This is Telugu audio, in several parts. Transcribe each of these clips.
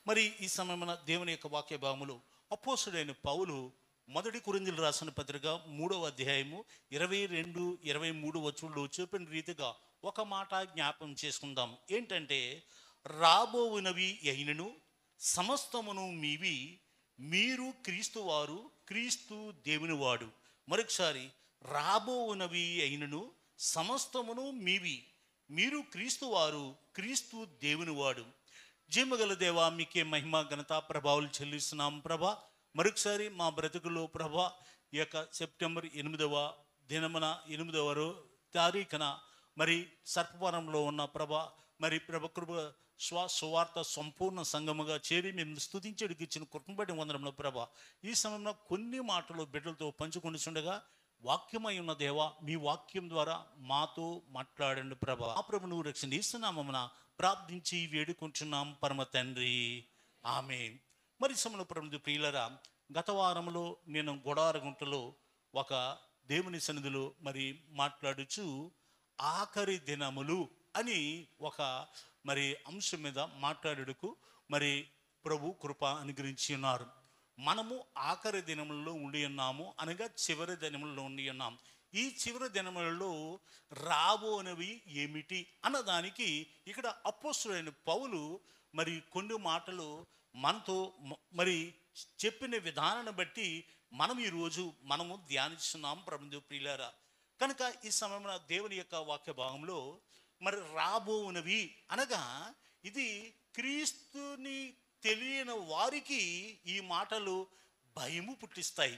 మరి ఈ సమయమున దేవుని యొక్క వాక్య భాగములు అపోస్తుడైన పౌలు మొదటి కొరింథీయులకు రాసిన పత్రిక 3వ అధ్యాయము 22, 23 వచనాల్లో చెప్పిన రీతిగా ఒక మాట జ్ఞాపం చేసుకుందాం. ఏంటంటే, రాబోవునవి అయినను సమస్తమును మీవి, మీరు క్రీస్తు వారు, క్రీస్తు దేవుని వాడు. మరొకసారి, రాబోవునవి అయినను సమస్తమును మీవి, మీరు క్రీస్తు వారు, క్రీస్తు దేవుని వాడు. జీమగల దేవా, మీకే మహిమ ఘనత ప్రభావాలు చెల్లిస్తున్నాం ప్రభా. మరొకసారి మా బ్రతుకులో ప్రభా, ఈ యొక్క సెప్టెంబర్ 8వ దినమున 8వ తారీఖున మరి సర్పవరంలో ఉన్న ప్రభా, మరి కృప సువార్త సంపూర్ణ సంఘముగా చేరి మేము స్తుతించేడికి ఇచ్చిన కృపబడి వందనంలో ప్రభా, ఈ సమయంలో కొన్ని మాటలు బిడ్డలతో పంచుకొని ఉండగా వాక్యమై ఉన్న దేవా, మీ వాక్యం ద్వారా మాతో మాట్లాడండి ప్రభా. ఆ ప్రభు నువ్వు రక్షణ ఇస్తున్నామన్న ప్రార్థించి వేడుకుంటున్నాం పరమ తండ్రి, ఆమేన్. మరి సమయంలో ప్రభు ప్రియులరా, గత వారంలో నేను గొడారగుంటలో ఒక దేవుని సన్నిధిలో మరి మాట్లాడుచు ఆఖరి దినములు అని ఒక మరి అంశం మీద మాట్లాడుటకు మరి ప్రభు కృప అనుగ్రహించి ఉన్నారు. మనము ఆఖరి దినములలో ఉండి ఉన్నాము, అనగా చివరి దినములలో ఉండి ఉన్నాం. ఈ చివరి దినములలో రాబోనవి ఏమిటి అన్నదానికి ఇక్కడ అపోస్తుడైన పౌలు మరి కొన్ని మాటలు మనతో మరి చెప్పిన విధానాన్ని బట్టి ఈరోజు మనము ధ్యానిస్తున్నాం ప్రభు ప్రియులారా. కనుక ఈ సమయంలో దేవుని యొక్క వాక్య భాగంలో మరి రాబోనవి అనగా ఇది క్రీస్తుని తెలియని వారికి ఈ మాటలు భయము పుట్టిస్తాయి.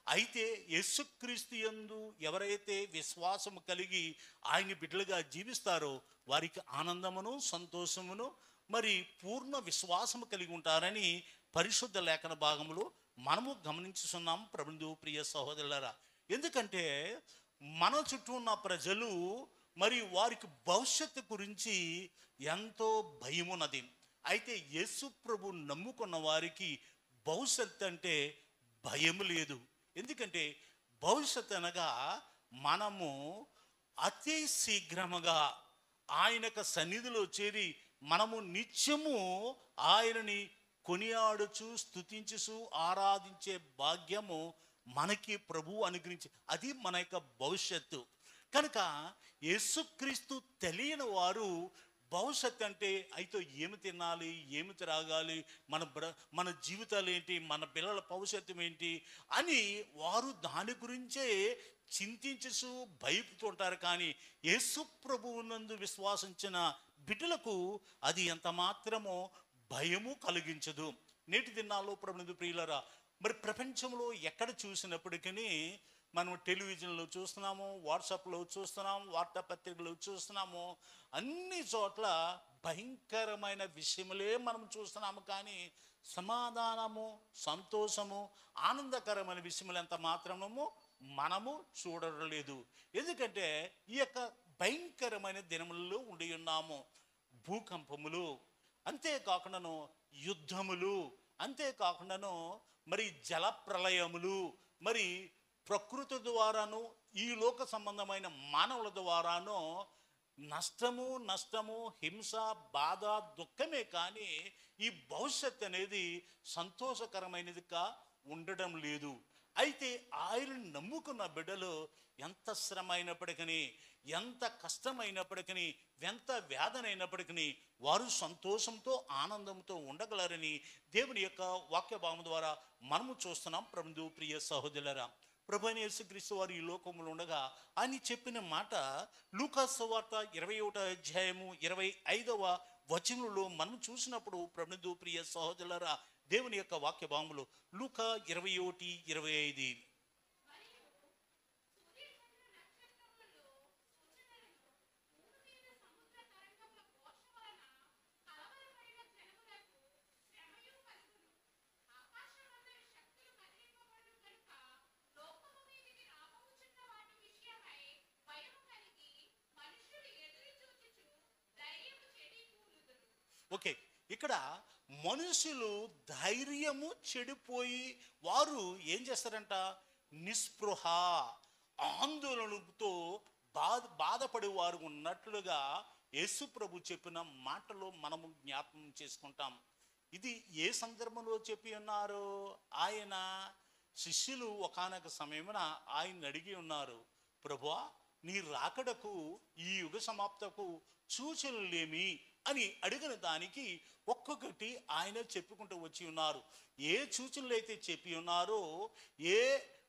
అయితే యేసుక్రీస్తు యందు ఎవరైతే విశ్వాసము కలిగి ఆయన బిడ్డలుగా జీవిస్తారో వారికి ఆనందమును సంతోషమును మరి పూర్ణ విశ్వాసము కలిగి ఉంటారని పరిశుద్ధ లేఖన భాగంలో మనము గమనించుతున్నాం ప్రభు ప్రియ సహోదరులారా. ఎందుకంటే మన చుట్టూ ఉన్న ప్రజలు మరి వారికి భవిష్యత్తు గురించి ఎంతో భయమున్నది. అయితే యేసు ప్రభు నమ్ముకున్న వారికి భవిష్యత్తు అంటే భయం లేదు. ఎందుకంటే భవిష్యత్తు అనగా మనము అతి శీఘ్రముగా ఆయనకు సన్నిధిలో చేరి మనము నిత్యము ఆయనని కొనియాడుచు స్తుతించుచు ఆరాధించే భాగ్యము మనకి ప్రభు అనుగ్రహించి, అది మన యొక్క భవిష్యత్తు. కనుక యేసుక్రీస్తు తెలియని వారు భవిష్యత్తు అంటే అయితే ఏమి తినాలి, ఏమి త్రాగాలి, మన జీవితాలు ఏంటి, మన పిల్లల భవిష్యత్తు ఏంటి అని వారు దాని గురించే చింతించు భయపడుతుంటారు. కానీ యేసు ప్రభువునందు విశ్వాసించిన బిడ్డలకు అది ఎంత మాత్రమో భయము కలిగించదు. నేటి దినాల్లో ప్రభునందు ప్రియులరా, మరి ప్రపంచంలో ఎక్కడ చూసినప్పటికీ మనం టెలివిజన్లో చూస్తున్నాము, వాట్సాప్లో చూస్తున్నాము, వార్తాపత్రికలో చూస్తున్నాము, అన్ని చోట్ల భయంకరమైన విషయములే మనం చూస్తున్నాము. కానీ సమాధానము, సంతోషము, ఆనందకరమైన విషయములు ఎంత మాత్రమో మనము చూడలేదు. ఎందుకంటే ఈ యొక్క భయంకరమైన దినములలో ఉండి ఉన్నాము. భూకంపములు, అంతేకాకుండాను యుద్ధములు, అంతేకాకుండాను మరి జల ప్రళయములు, మరి ప్రకృతి ద్వారాను ఈ లోక సంబంధమైన మానవుల ద్వారాను నష్టము, హింస, బాధ, దుఃఖమే. కానీ ఈ భవిష్యత్తు అనేది సంతోషకరమైనదిగా ఉండడం లేదు. అయితే ఆయన నమ్ముకున్న బిడ్డలు ఎంత శ్రమ అయినప్పటికీ, ఎంత కష్టమైనప్పటికీ, ఎంత వేదనైనప్పటికీ వారు సంతోషంతో ఆనందంతో ఉండగలరని దేవుని యొక్క వాక్య భావం ద్వారా మనము చూస్తున్నాం ప్రభు ప్రియ సహోదరులారా. ప్రభు అయిన యేసుక్రీస్తు వారు ఈ లోకంలో ఉండగా ఆయన చెప్పిన మాట లూకా సువార్త 21వ అధ్యాయము 25వ వచనంలో మనం చూసినప్పుడు ప్రభు ప్రియ సహోదరులారా, దేవుని యొక్క వాక్య భాగంలో లూకా 21:25 ఓకే. ఇక్కడ మనుషులు ధైర్యము చెడిపోయి వారు ఏం చేస్తారంట, నిస్పృహ, ఆందోళనతో బాధపడి వారు ఉన్నట్లుగా యేసు ప్రభు చెప్పిన మాటలు మనము జ్ఞాపకం చేసుకుంటాం. ఇది ఏ సందర్భంలో చెప్పి ఉన్నారు? ఆయన శిష్యులు ఒకానొక సమయమున ఆయన అడిగి ఉన్నారు, ప్రభువా నీ రాకడకు ఈ యుగ సమాప్తకు సూచనలేమి అని అడిగిన దానికి ఒక్కొక్కటి ఆయన చెప్పుకుంటూ వచ్చి ఉన్నారు. ఏ సూచనలు అయితే చెప్పి ఉన్నారో, ఏ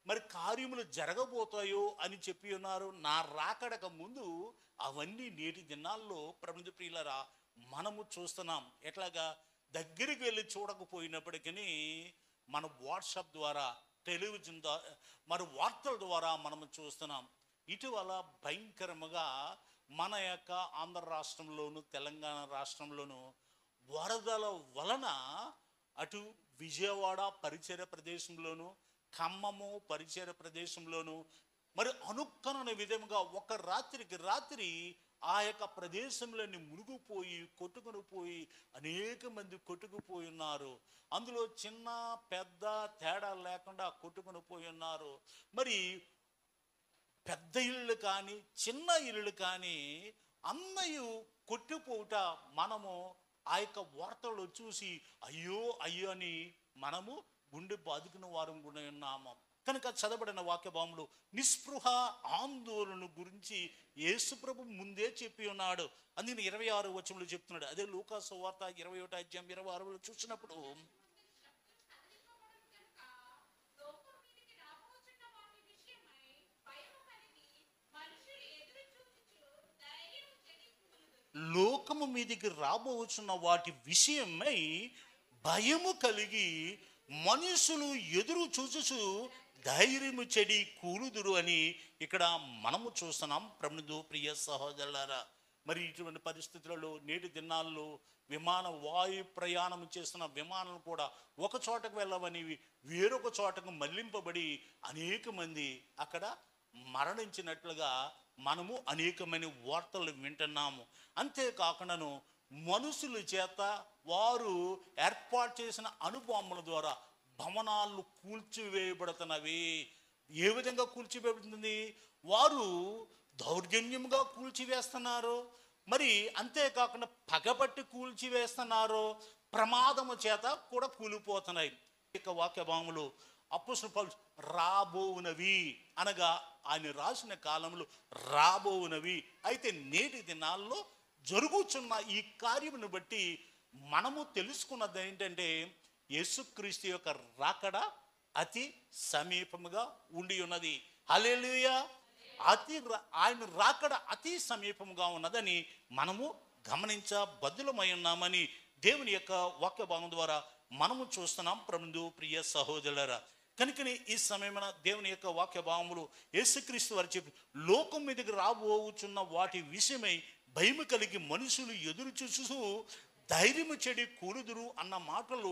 మరి కార్యములు జరగబోతాయో అని చెప్పి ఉన్నారు నా రాకడక ముందు, అవన్నీ నేటి దినాల్లో ప్రపంచ ప్రియులరా మనము చూస్తున్నాం. ఎట్లాగా? దగ్గరికి వెళ్ళి చూడకపోయినప్పటికీ మన వాట్సాప్ ద్వారా, టెలివిజన్ ద్వారా, మరి వార్తల ద్వారా మనము చూస్తున్నాం. ఇటీవల భయంకరముగా మన యొక్క ఆంధ్ర రాష్ట్రంలోను, తెలంగాణ రాష్ట్రంలోను వరదల వలన అటు విజయవాడ పరిసర ప్రదేశంలోను, ఖమ్మము పరిసర ప్రదేశంలోను మరి అనుక్కనని విధముగా ఒక రాత్రికి రాత్రి ఆ యొక్క ప్రదేశంలోని మునిగిపోయి కొట్టుకుని పోయి అనేక మంది కొట్టుకుపోయి ఉన్నారు. అందులో చిన్న పెద్ద తేడా లేకుండా కొట్టుకుని పోయి ఉన్నారు. మరి పెద్ద ఇళ్ళు కానీ చిన్న ఇళ్ళు కానీ అన్నయ్య కొట్టిపోవుట మనము ఆ యొక్క వార్తలు చూసి అయ్యో అయ్యో అని మనము గుండె బాదుకున్న వారం కూడా ఉన్నాము. కనుక చదవబడిన వాక్య భాగంలో నిస్పృహ ఆందోళన గురించి యేసుప్రభు ముందే చెప్పి ఉన్నాడు. అందుకని 26వ వచనంలో చెప్తున్నాడు. అదే లూకా సువార్త 21వ అధ్యాయం 26లో చూసినప్పుడు, లోకము మీదికి రాబోచున్న వాటి విషయమై భయము కలిగి మనుషులు ఎదురు చూచుచు ధైర్యము చెడి కూలుదురు అని ఇక్కడ మనము చూస్తున్నాం. ప్రభువు ప్రియ సహోదరులారా, మరి ఇటువంటి పరిస్థితులలో నేటి దినాల్లో విమాన వాయు ప్రయాణం చేస్తున్న విమానాలు కూడా ఒక చోటకు వెళ్ళవని వేరొక చోటకు మళ్లింపబడి అనేక మంది అక్కడ మరణించినట్లుగా మనము అనేకమైన వార్తలు వింటున్నాము. అంతేకాకుండాను మనుషుల చేత వారు ఏర్పాటు చేసిన అణుబాంబుల ద్వారా భవనాలు కూల్చివేయబడుతున్నవి. ఏ విధంగా కూల్చివేయబడుతుంది? వారు దౌర్జన్యంగా కూల్చివేస్తున్నారు. మరి అంతేకాకుండా పగబట్టి కూల్చివేస్తున్నారు. ప్రమాదము చేత కూడా కూలిపోతున్నాయి. ఇక వాక్య భాగములు అపోస్తలుడు పౌలు రాబోవునవి అనగా ఆయన రాసిన కాలంలో రాబోవునవి. అయితే నేటి దినాల్లో జరుగుతున్న ఈ కార్యమును బట్టి మనము తెలుసుకున్నది ఏంటంటే యేసుక్రీస్తు యొక్క రాకడ అతి సమీపముగా ఉండి ఉన్నది. హల్లెలూయా! ఆయన రాకడ అతి సమీపముగా ఉన్నదని మనము గమనించబద్దులమై ఉన్నామని దేవుని యొక్క వాక్య భాగం ద్వారా మనము చూస్తున్నాం. ప్రభువు ప్రియ సహోదరులారా, కనుకనే ఈ సమయమున దేవుని యొక్క వాక్య భాగములు యేసుక్రీస్తు వారు చెప్పి లోకం మీదకి రాబోచున్న వాటి విషయమై భయము కలిగి మనుషులు ఎదురు చూస్తూ ధైర్యము చెడి కూలుదురు అన్న మాటలు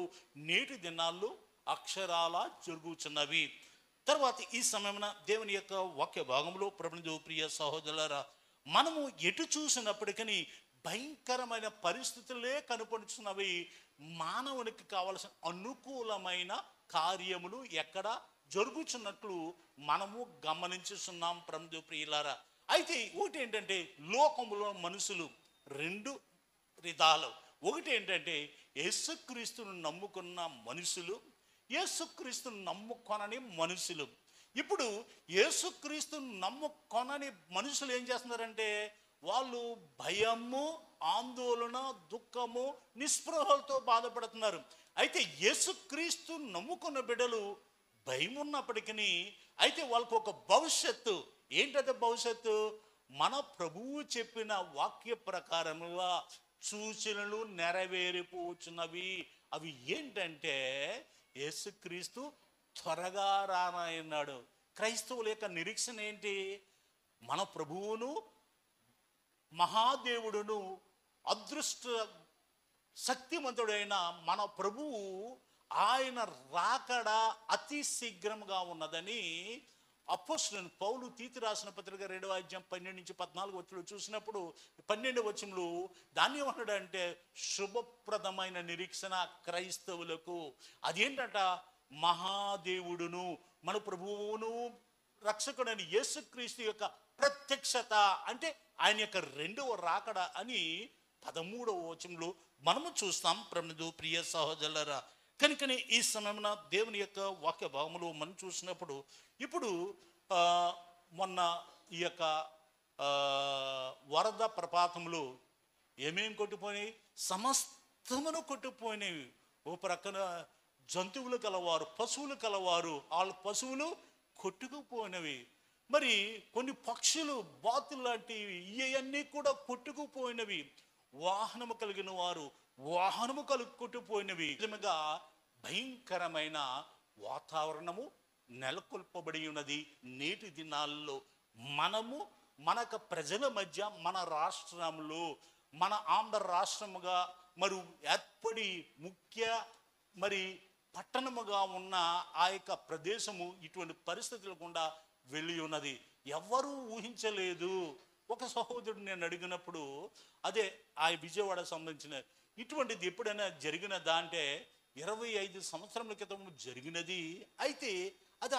నేటి దినాల్లో అక్షరాల జరుగుతున్నవి. తర్వాత ఈ సమయమున దేవుని యొక్క వాక్య భాగంలో ప్రభువు ప్రియ సహోదరులారా, మనము ఎటు చూసినప్పటికీ భయంకరమైన పరిస్థితులే కనపడుతున్నవి. మానవునికి కావలసిన అనుకూలమైన కార్యములు ఎక్కడ జరుగుతున్నట్లు మనము గమనించుతున్నాం ప్రభువు ప్రియులారా. అయితే ఒకటి ఏంటంటే లోకములో మనుషులు రెండు విధాలు. ఒకటి ఏంటంటే యేసుక్రీస్తును నమ్ముకున్న మనుషులు, యేసుక్రీస్తును నమ్ముకొనని మనుషులు. ఇప్పుడు యేసుక్రీస్తును నమ్ముకొనని మనుషులు ఏం చేస్తున్నారంటే వాళ్ళు భయము, ఆందోళన, దుఃఖము, నిస్పృహలతో బాధపడుతున్నారు. అయితే యేసుక్రీస్తు నమ్ముకున్న బిడ్డలు భయం ఉన్నప్పటికీ అయితే వాళ్ళకు ఒక భవిష్యత్తు. ఏంటది భవిష్యత్తు? మన ప్రభువు చెప్పిన వాక్య ప్రకారముగా సూచనలు నెరవేరిపోచున్నవి. అవి ఏంటంటే యేసుక్రీస్తు త్వరగా రానన్నాడు. క్రైస్తవుల యొక్క నిరీక్షణ ఏంటి? మన ప్రభువును, మహాదేవుడును, అదృష్ట శక్తిమంతుడైన మన ప్రభువు ఆయన రాకడ అతి శీఘ్రంగా ఉన్నదని అపోస్తలుడైన పౌలు తీతు రాసిన పత్రిక 2వ అధ్యాయం 12 నుంచి 14 వచనంలో చూసినప్పుడు 12వ వచనంలో దాన్ని ఏమన్నాడంటే శుభప్రదమైన నిరీక్షణ క్రైస్తవులకు. అదేంటంట? మహాదేవుడును మన ప్రభువును రక్షకుడైన యేసుక్రీస్తు యొక్క ప్రత్యక్షత, అంటే ఆయన యొక్క రెండవ రాకడ అని 13వ వచనంలో మనము చూస్తాం ప్రభునందు ప్రియ సహోదరులారా. కనుకనే ఈ సమయమున దేవుని యొక్క వాక్య భాగములు మనం చూసినప్పుడు ఇప్పుడు మొన్న ఈ యొక్క వరద ప్రపాతములు ఏమేం కొట్టుపోయినాయి? సమస్తమును కొట్టుకుపోయినవి. ఓ ప్రక్కన జంతువులు కలవారు, పశువులు కలవారు, వాళ్ళ పశువులు కొట్టుకుపోయినవి. మరి కొన్ని పక్షులు, బాతులు లాంటివి ఇవన్నీ కూడా కొట్టుకుపోయినవి. వాహనము కలిగిన వారు వాహనము కొట్టుకుపోయినవి. నిజంగా భయంకరమైన వాతావరణము నెలకొల్పబడి ఉన్నది. నేటి దినాల్లో మనకు ప్రజల మధ్య మన రాష్ట్రంలో, మన ఆంధ్ర రాష్ట్రముగా మరి ఏర్పడి మరి పట్టణముగా ఉన్న ఆ యొక్క ప్రదేశము ఇటువంటి పరిస్థితుల గుండా వెళ్ళి ఉన్నది. ఎవ్వరూ ఊహించలేదు. ఒక సహోదరుడు నేను అడిగినప్పుడు, అదే ఆ విజయవాడ సంబంధించిన ఇటువంటిది ఎప్పుడైనా జరిగినదా అంటే 25 సంవత్సరముల క్రితం జరిగినది. అయితే అది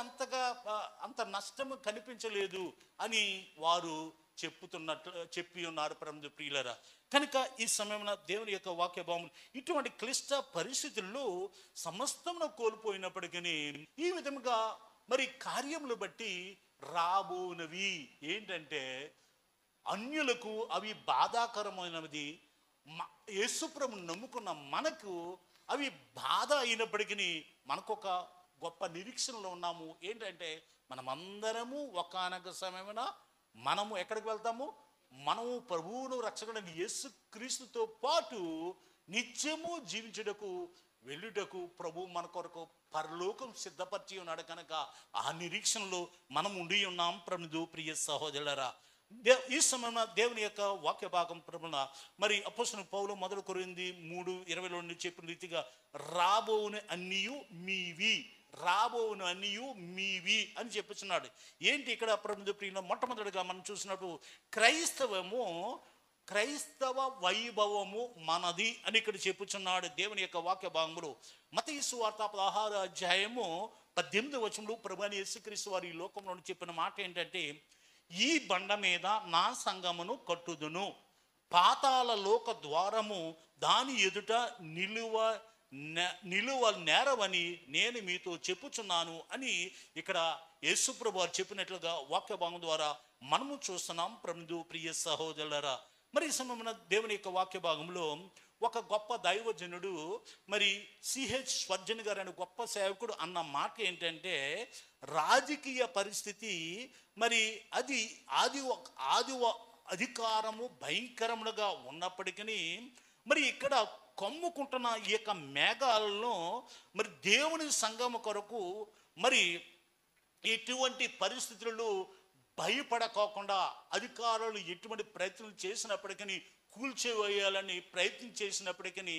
అంత నష్టము కనిపించలేదు అని వారు చెప్పి ఉన్నారు ప్రభువు ప్రియులారా. కనుక ఈ సమయంలో దేవుని యొక్క వాక్య భావములు ఇటువంటి క్లిష్ట పరిస్థితుల్లో సమస్తమును కోల్పోయినప్పటికీ ఈ విధముగా మరి కార్యములు బట్టి రాబోనవి ఏంటంటే అన్యులకు అవి బాధాకరమైనది. యేసుప్రభుని నమ్ముకున్న మనకు అవి బాధ అయినప్పటికీ మనకొక గొప్ప నిరీక్షణలో ఉన్నాము. ఏంటంటే మనమందరము ఒకానొక సమయమున మనము ఎక్కడికి వెళ్తాము? మనము ప్రభువును రక్షకుడైన యేసు క్రీస్తుతో పాటు నిత్యము జీవించుటకు వెళ్ళుటకు ప్రభు మన కొరకు పరలోకం సిద్ధపరిచి ఉన్నాడు. కనుక ఆ నిరీక్షణలో మనం ఉండి ఉన్నాం ప్రభువు ప్రియ సహోదరులారా. ఈ సమయంలో దేవుని యొక్క వాక్య భాగం ప్రభున మరి అపోస్తలుడైన పౌలు 1 కొరింథీ 3:20 చెప్పిన రీతిగా రాబోవును అన్నియు మీవి, రాబోవును అన్నియు మీవి అని చెప్పుచున్నాడు. ఏంటి ఇక్కడ ప్రభువు ప్రియుల? మొట్టమొదటిగా మనం చూసినప్పుడు క్రైస్తవ వైభవము మనది అని ఇక్కడ చెప్పుచున్నాడు దేవుని యొక్క వాక్య భాగములు. మత్తయి సువార్త 16వ అధ్యాయము 18వ వచనంలో ప్రభువైన యేసుక్రీస్తు వారు ఈ లోకంలో చెప్పిన మాట ఏంటంటే, ఈ బండ మీద నా సంఘమును కట్టుదును, పాతాళ లోక ద్వారము దాని ఎదుట నిలువ నేరవని నేను మీతో చెప్పుచున్నాను అని ఇక్కడ యేసుప్రభు వారు చెప్పినట్లుగా వాక్య భాగం ద్వారా మనము చూస్తున్నాం ప్రభువు ప్రియ సహోదరులారా. మరి ఈ సమయమున దేవుని యొక్క వాక్య భాగంలో ఒక గొప్ప దైవజనుడు మరి సిహెచ్ స్వర్జన్ గారు అనే గొప్ప సేవకుడు అన్న మాట ఏంటంటే, రాజకీయ పరిస్థితి మరి అది అధికారము భయంకరముగా ఉన్నప్పటికీ మరి ఇక్కడ కమ్ముకుంటున్న ఈ యొక్క మేఘాలలో మరి దేవుని సంఘము కొరకు మరి ఎటువంటి పరిస్థితులలో భయపడకోకుండా అధికారులు ఎటువంటి ప్రయత్నం చేసినప్పటికీ, కూల్చివేయాలని ప్రయత్నం చేసినప్పటికీ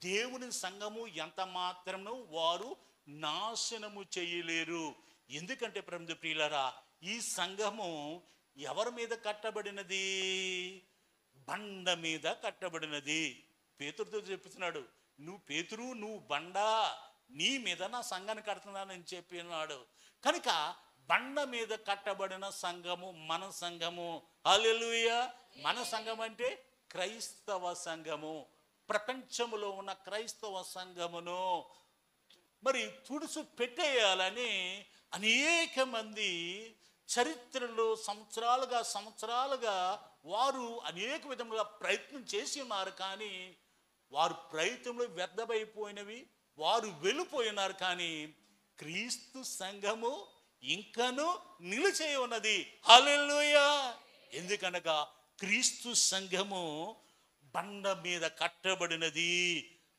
దేవుని సంఘము ఎంత మాత్రము వారు నాశనము చేయలేరు. ఎందుకంటే ప్రభువు ప్రియులారా, ఈ సంఘము ఎవరి మీద కట్టబడినది? బండ మీద కట్టబడినది. పేతురుతో చెప్తున్నాడు, నువ్వు బండ, నీ మీద నా సంఘాన్ని కడుతున్నానని చెప్పినాడు. కనుక బండ మీద కట్టబడిన సంఘము మన సంఘము. హల్లెలూయా. మన సంఘం అంటే క్రైస్తవ సంఘము. ప్రపంచంలో ఉన్న క్రైస్తవ సంఘమును మరి తుడుసు పెట్టేయాలని అనేక మంది చరిత్రలో సంవత్సరాలుగా వారు అనేక విధములుగా ప్రయత్నం చేసి ఉన్నారు. కానీ వారు ప్రయత్నంలో వ్యర్థమైపోయినవి, వారు వెళ్ళిపోయినారు. కానీ క్రీస్తు సంఘము ఇంకను నిలిచే ఉన్నది. హల్లెలూయా. ఎందుకనగా క్రీస్తు సంఘము బండ మీద కట్టబడినది,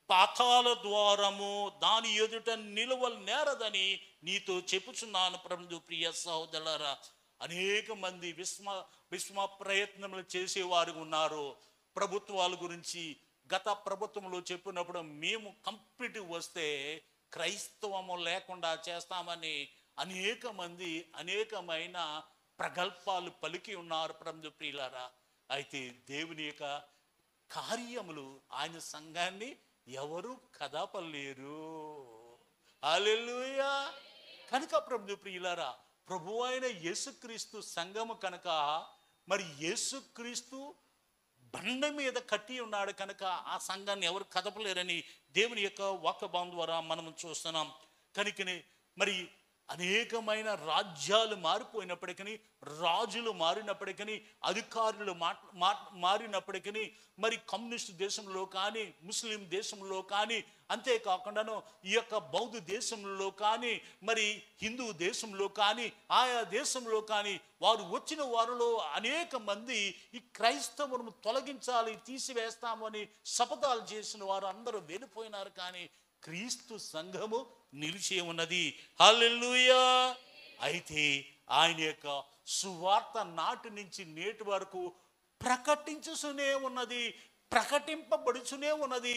పాతాళ ద్వారము దాని ఎదుట నేరదని నీతో చెప్పుచున్నాను ప్రభువు ప్రియ సహోదరులారా. అనేక మంది విస్మ ప్రయత్నములు చేసేవారు ఉన్నారు. ప్రభుత్వాల గురించి గత ప్రభుత్వంలో చెప్పినప్పుడు మేము కంప్లీట్ వస్తే క్రైస్తవము లేకుండా చేస్తామని అనేక మంది అనేకమైన ప్రగల్భాలు పలికి ఉన్నారు ప్రభువు ప్రియులారా. అయితే దేవుని యొక్క కార్యములు, ఆయన సంఘాన్ని ఎవరు కదపలేరు. హల్లెలూయా. కనుక ప్రభువు ప్రియులారా, ప్రభువైన యేసుక్రీస్తు సంఘము కనుక మరి యేసుక్రీస్తు బండ మీద కట్టి ఉన్నాడు కనుక ఆ సంఘాన్ని ఎవరు కదపలేరని దేవుని యొక్క వాక్యభావం ద్వారా మనం చూస్తున్నాం. కనుకనే మరి అనేకమైన రాజ్యాలు మారిపోయినప్పటికీ, రాజులు మారినప్పటికీ, అధికారులు మారినప్పటికీ, మరి కమ్యూనిస్ట్ దేశంలో కానీ, ముస్లిం దేశంలో కానీ, అంతేకాకుండాను ఈ యొక్క బౌద్ధ దేశంలో కానీ, మరి హిందూ దేశంలో కానీ, ఆయా దేశంలో కానీ వారు వచ్చిన వారిలో అనేక మంది ఈ క్రైస్తవులను తొలగించాలి, తీసివేస్తామని శపథాలు చేసిన వారు అందరూ వెళ్ళిపోయినారు. కానీ క్రీస్తు సంఘము నిలిచి ఉన్నది. హల్లెలూయా. అయితే ఆయన యొక్క సువార్త నాటి నుంచి నేటి వరకు ప్రకటించుతూనే ఉన్నది, ప్రకటింపబడుచునే ఉన్నది.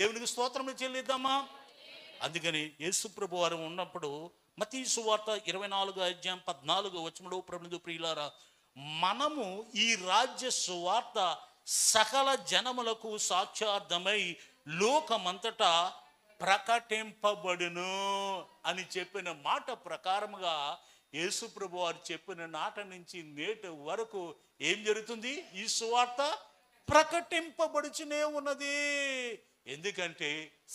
దేవునికి స్తోత్రం చెల్లిద్దామా. అందుకని యేసు ప్రభు వారు ఉన్నప్పుడు మత్తయి సువార్త 24:14 ప్రభువు ప్రియులారా, మనము ఈ రాజ్య సువార్త సకల జనములకు సాక్ష్యార్థమై లోకమంతటా ప్రకటింపబడును అని చెప్పిన మాట ప్రకారముగా యేసు ప్రభు వారు చెప్పిన నాట నుంచి నేటి వరకు ఏం జరుగుతుంది? ఈ సువార్త ప్రకటింపబడుచునే ఉన్నది. ఎందుకంటే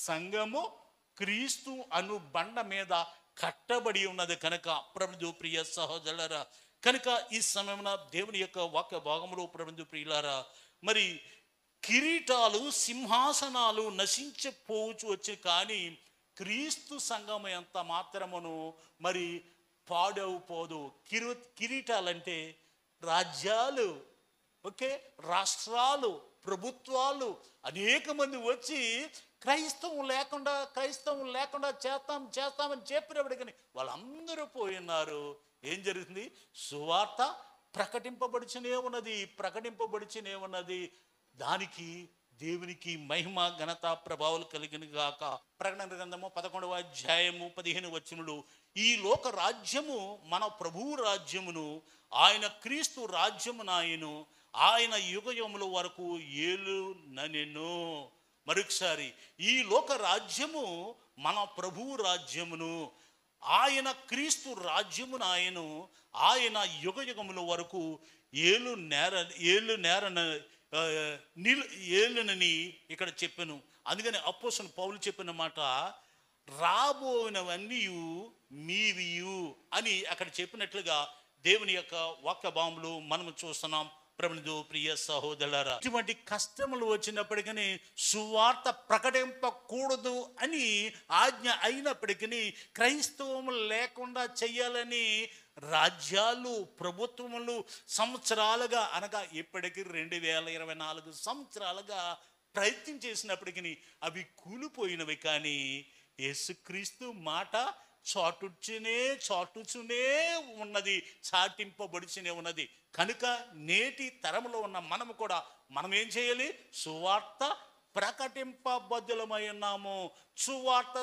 సంఘము క్రీస్తు అను బండ మీద కట్టబడి ఉన్నది కనుక. ప్రభువు ప్రియ సహోదరులారా, కనుక ఈ సమయమున దేవుని యొక్క వాక్య భాగంలో ప్రభువు ప్రియులారా, మరి కిరీటాలు సింహాసనాలు నశించిపోవచ్చు వచ్చి, కానీ క్రీస్తు సంఘం ఎంత మాత్రమును మరి పాడవుపోదు. కిరీటాలంటే రాజ్యాలు, ఓకే, రాష్ట్రాలు, ప్రభుత్వాలు అనేక మంది వచ్చి క్రైస్తవం లేకుండా చేస్తామని చెప్పినప్పుడు కానీ వాళ్ళందరూ పోయినారు. ఏం జరుగుతుంది? సువార్త ప్రకటింపబడుచునే ఉన్నది. దానికి దేవునికి మహిమ ఘనత ప్రభావాలు కలిగిన గాక. ప్రకటన గ్రంథము 11:15 ఈ లోక రాజ్యము మన ప్రభువు రాజ్యమును, ఆయన క్రీస్తు రాజ్యమునాయను, ఆయన యుగయముల వరకు ఏలుననెను. మరొకసారి, ఈ లోక రాజ్యము మన ప్రభువు రాజ్యమును, ఆయన క్రీస్తు రాజ్యమునాయను, ఆయన యుగయుగముల వరకు ఏలునని ఇక్కడ చెప్పాను. అందుకని అపోస్తలుడు పౌలు చెప్పిన మాట రాబోయినవన్నీ మీవియు అని అక్కడ చెప్పినట్లుగా దేవుని యొక్క వాక్య భావములు మనం చూస్తున్నాం. ప్రభువు ప్రియ సహోదరులారా, ఇటువంటి కష్టములు వచ్చినప్పటికీ సువార్త ప్రకటింపకూడదు అని ఆజ్ఞ అయినప్పటికీ క్రైస్తవము లేకుండా చెయ్యాలని రాజ్యాలు, ప్రభుత్వములు సంవత్సరాలుగా, అనగా ఇప్పటికీ 2024 సంవత్సరాలుగా ప్రయత్నం చేసినప్పటికీ అవి కూలిపోయినవి. కానీ యేసుక్రీస్తు మాట చాటుచునే ఉన్నది, చాటింపబడుచునే ఉన్నది. కనుక నేటి తరంలో ఉన్న మనము కూడా మనం ఏం చేయాలి? సువార్త ప్రకటింపబద్ధులమై ఉన్నాము. సువార్త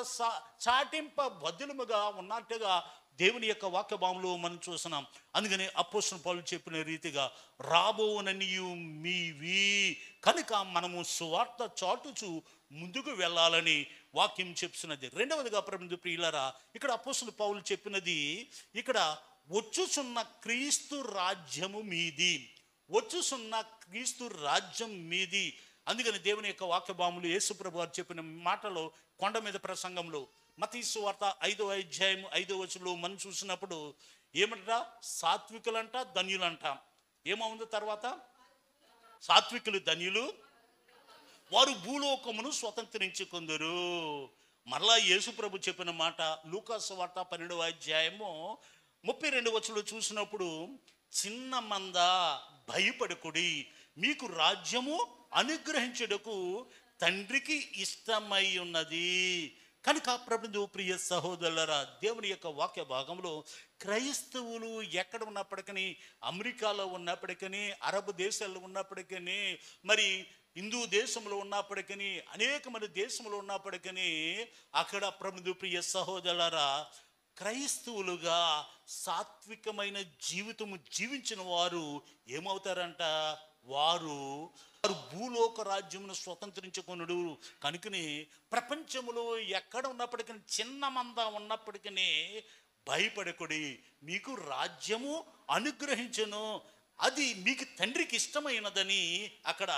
చాటింపబద్ధులముగా ఉన్నట్టుగా దేవుని యొక్క వాక్య భావంలో మనం చూస్తున్నాం. అందుకని అపోస్తలుడు పౌలు చెప్పిన రీతిగా రాబోననియు మీవి కనుక మనము సువార్త చాటుచు ముందుకు వెళ్ళాలని వాక్యం చెప్తున్నది. రెండవదిగా ప్రభువు ప్రియులారా, ఇక్కడ అపోస్తలుడు పౌలు చెప్పినది, ఇక్కడ వచ్చుచున్న క్రీస్తు రాజ్యము మీది, మీది. అందుకని దేవుని యొక్క వాక్య భావములు యేసు ప్రభు వారు చెప్పిన మాటలో కొండ మీద ప్రసంగంలో మత్తయి సువార్త 5:5 మనం చూసినప్పుడు ఏమంట? సాత్వికులంట, ధన్యులంట. ఏమవుంది తర్వాత? సాత్వికులు ధన్యులు, వారు భూలోకమును స్వతంత్రించుకుందరు. మరలా యేసు ప్రభు చెప్పిన మాట లూకా సువార్త 12:32 చూసినప్పుడు, చిన్న మంద భయపడకుడి, మీకు రాజ్యము అనుగ్రహించుటకు తండ్రికి ఇష్టమై ఉన్నది. కనుక ప్రభువు ప్రియ సహోదరులారా, దేవుని యొక్క వాక్య భాగంలో క్రైస్తవులు ఎక్కడ ఉన్నప్పటికీ, అమెరికాలో ఉన్నప్పటికీ, అరబ్ దేశాల్లో ఉన్నప్పటికీ, మరి హిందూ దేశంలో ఉన్నప్పటికీ, అనేక మంది దేశంలో ఉన్నప్పటికీ, అక్కడ ప్రభువు ప్రియ సహోదరులారా క్రైస్తవులుగా సాత్వికమైన జీవితము జీవించిన వారు ఏమవుతారంట? వారు భూలోక రాజ్యమును స్వతంత్రించుకొనుడు. కనుకని ప్రపంచంలో ఎక్కడ ఉన్నప్పటికీ, చిన్న మంద ఉన్నప్పటికీ భయపడకుడి, మీకు రాజ్యము అనుగ్రహించను, అది మీకు తండ్రికి ఇష్టమైనదని అక్కడ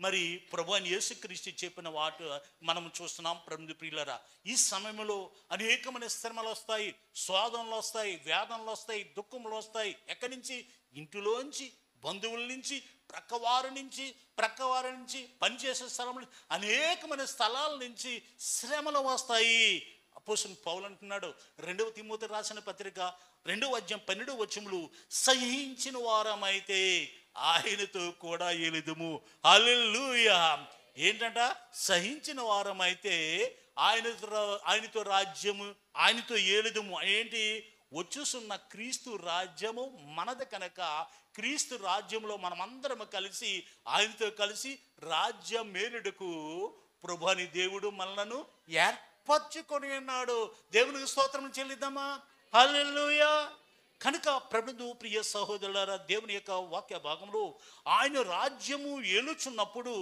మరి ప్రభు అని యేసుక్రీస్తు చెప్పిన వాటి మనం చూస్తున్నాం. ప్రభుని ప్రియులరా, ఈ సమయంలో అనేకమైన శ్రమలు వస్తాయి, శోధనలు వస్తాయి, వేదనలు వస్తాయి, దుఃఖములు వస్తాయి. ఎక్కడి నుంచి? ఇంటిలోంచి, బంధువుల నుంచి, ప్రక్కవారి నుంచి పనిచేసే స్థలం, అనేకమైన స్థలాల నుంచి శ్రమలు వస్తాయి. అపోస్తలుడు పౌలు అంటున్నాడు 2 తిమోతి రాసిన పత్రిక 2వ అధ్యాయం 12వ వచనములు, సహించిన వారమైతే ఆయనతో కూడా ఏలుదుము. హల్లెలూయా. ఏంటంట? సహించిన వారమైతే ఆయనతో రాజ్యము, ఆయనతో ఏలుదుము. ఏంటి? వచ్చుసున్న క్రీస్తు రాజ్యము మనది కనుక క్రీస్తు రాజ్యంలో మనమందరము కలిసి ఆయనతో కలిసి రాజ్యం మేలుడుకు ప్రభుని దేవుడు మనలను ఏర్పరచుకొని ఉన్నాడు. దేవునికి స్తోత్రం చెల్లిద్దామా? హల్లెలూయా. కనుక ప్రభువు ప్రియ సహోదరులారా, దేవుని యొక్క వాక్య భాగంలో ఆయన రాజ్యము ఏలుచున్నప్పుడు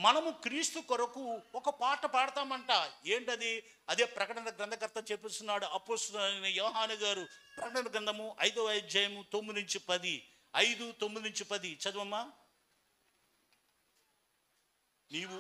మనము క్రీస్తు కొరకు ఒక పాట పాడతామంట. ఏంటది? అదే ప్రకటన గ్రంథకర్త చెప్పిస్తున్నాడు అపోస్తలుడైన యోహాను గారు. ప్రకటన గ్రంథము 5వ అధ్యాయము 9 నుంచి 10, 5, 9 నుంచి 10 చదవమ్మా. నీవు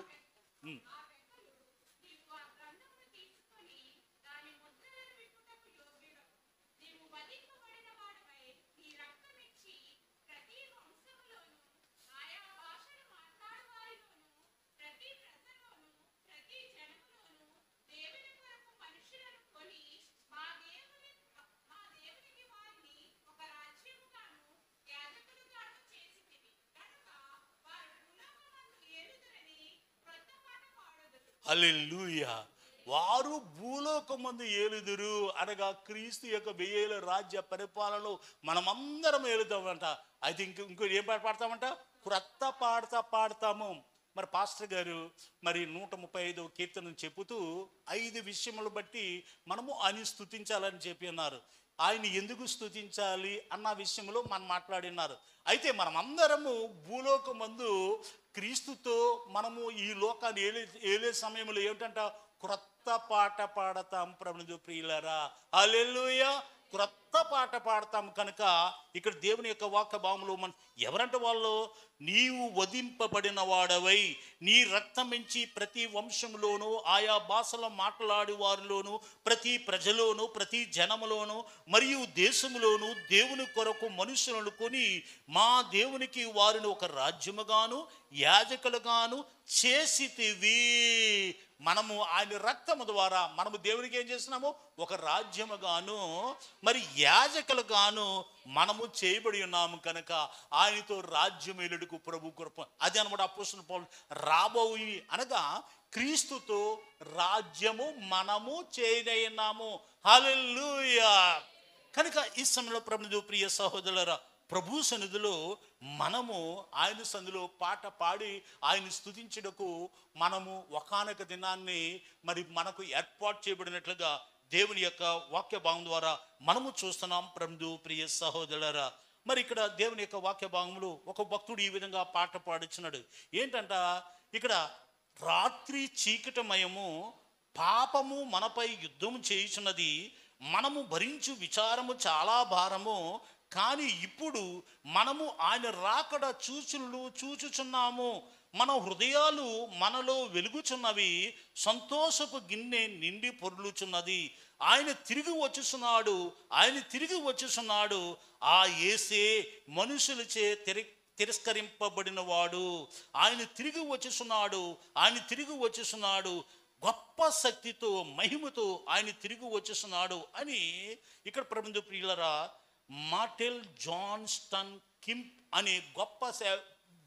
హల్లెలూయా. వారు భూలోకమందు ఏలుదురు అనగా క్రీస్తు యొక్క 1000 ఏళ్ల రాజ్య పరిపాలనలో మనమందరం ఏలుతామంట. అయితే ఇంకో ఏం పాట పాడతామంట? క్రొత్త పాడతాము. మరి పాస్టర్ గారు మరి 135వ కీర్తనను చెబుతూ 5 విషయములు బట్టి మనము ఆయన స్తుతించాలని చెప్పి ఉన్నారు. ఆయన ఎందుకు స్తుతించాలి అన్న విషయంలో మనం మాట్లాడినారు. అయితే మనమందరము భూలోకమందు క్రీస్తుతో మనము ఈ లోకాన్ని ఏలే సమయంలో ఏమిటంట? క్రొత్త పాట పాడతాం. ప్రభువు ప్రియులారా, హల్లెలూయా. క్రొత్త పాట పాడతాం. కనుక ఇక్కడ దేవుని యొక్క వాక్య భాగంలో మనం ఎవరంటే వాళ్ళు, నీవు వధింపబడిన వాడవై నీ రక్తమించి ప్రతి వంశంలోనూ ఆయా భాషలో మాట్లాడే వారిలోను ప్రతి ప్రజలోను ప్రతి జనములోను మరియు దేశములోను దేవుని కొరకు మనుషులను కొని మా దేవునికి వారిని ఒక రాజ్యముగాను యాజకులుగాను చేసితివి. మనము ఆయన రక్తము ద్వారా మనము దేవునికి ఏం చేస్తున్నాము? ఒక రాజ్యముగాను మరి యాజకులుగాను మనము చేయబడి ఉన్నాము. కనుక ఆయనతో రాజ్యమేలుడుకు ప్రభు కృప. అది అనమాట అపోస్తలుడు పౌలు రాబోయి అనగా క్రీస్తుతో రాజ్యము మనము చేయదైనాము. హల్లెలూయా. కనుక ఈ సమయంలో ప్రభువు ప్రియ సహోదరులారా, ప్రభు సన్నిధిలో మనము ఆయన సన్నిధిలో పాట పాడి ఆయన స్తుతించుటకు మనము ఒకానొక దినాన్ని మరి మనకు ఏర్పాటు చేయబడినట్లుగా దేవుని యొక్క వాక్య భాగం ద్వారా మనము చూస్తున్నాం. ప్రభు ప్రియ సహోదరులారా, మరి ఇక్కడ దేవుని యొక్క వాక్య భాగంలో ఒక భక్తుడు ఈ విధంగా పాట పాడుచున్నాడు. ఏంటంట? ఇక్కడ రాత్రి చీకటమయము పాపము మనపై యుద్ధము చేయుచున్నది, మనము భరించు విచారము చాలా భారము, కానీ ఇప్పుడు మనము ఆయన రాకడ చూచుచున్నాము. మన హృదయాలు మనలో వెలుగుచున్నవి, సంతోషపు గిన్నె నిండి పొర్లుచున్నది. ఆయన తిరిగి వచ్చుచున్నాడు. ఆ యేసే మనుషులచే తిరస్కరింపబడిన వాడు. ఆయన తిరిగి వచ్చుచున్నాడు. గొప్ప శక్తితో మహిమతో ఆయన తిరిగి వచ్చుచున్నాడు అని ఇక్కడ ప్రభువు ప్రియులరా, మార్టిన్ జాన్స్టన్ కింప్ అనే గొప్ప